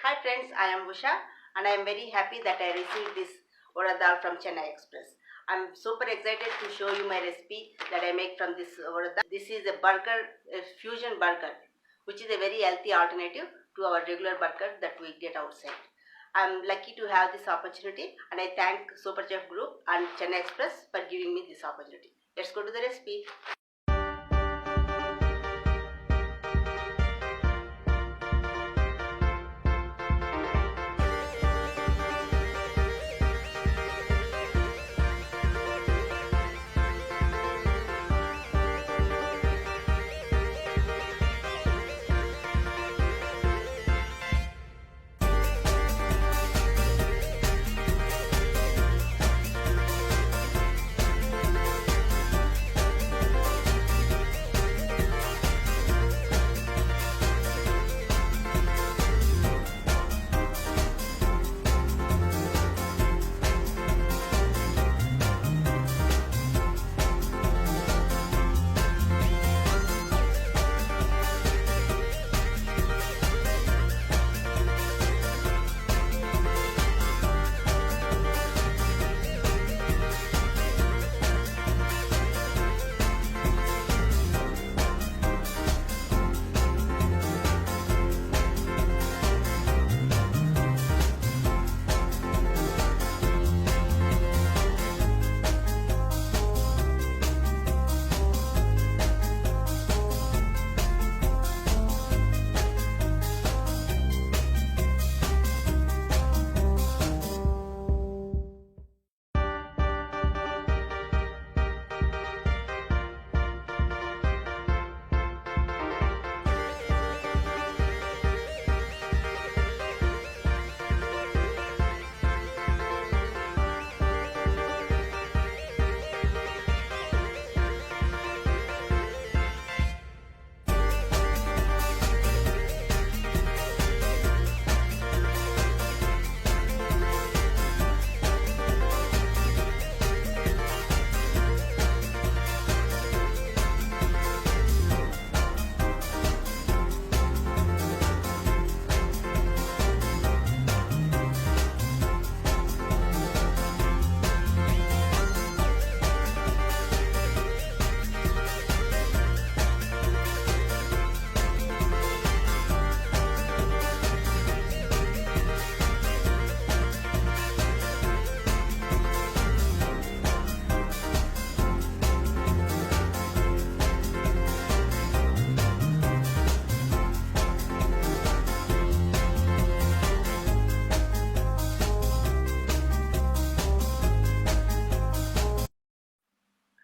Hi friends, I am Usha and I am very happy that I received this Urad Dal from Chennai Express. I am super excited to show you my recipe that I make from this Urad Dal. This is a burger, a fusion burger, which is a very healthy alternative to our regular burger that we get outside. I am lucky to have this opportunity and I thank Super Chef Group and Chennai Express for giving me this opportunity. Let's go to the recipe.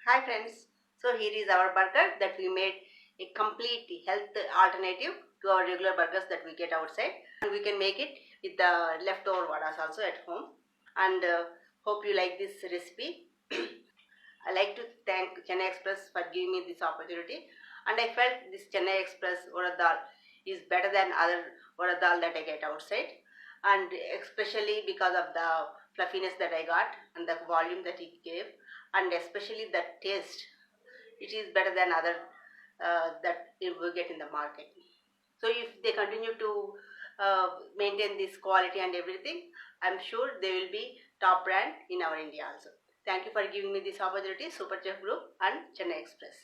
Hi friends, so here is our burger that we made a complete health alternative to our regular burgers that we get outside, and we can make it with the leftover vadas also at home, and hope you like this recipe. I like to thank Chennai Express for giving me this opportunity, and I felt this Chennai Express Urad Dal is better than other Urad Dal that I get outside, and especially because of the fluffiness that I got and the volume that it gave, and especially the taste. It is better than other that you will get in the market. So if they continue to maintain this quality and everything, I'm sure they will be top brand in our India also. Thank you for giving me this opportunity, Super Chef Group and Chennai Express.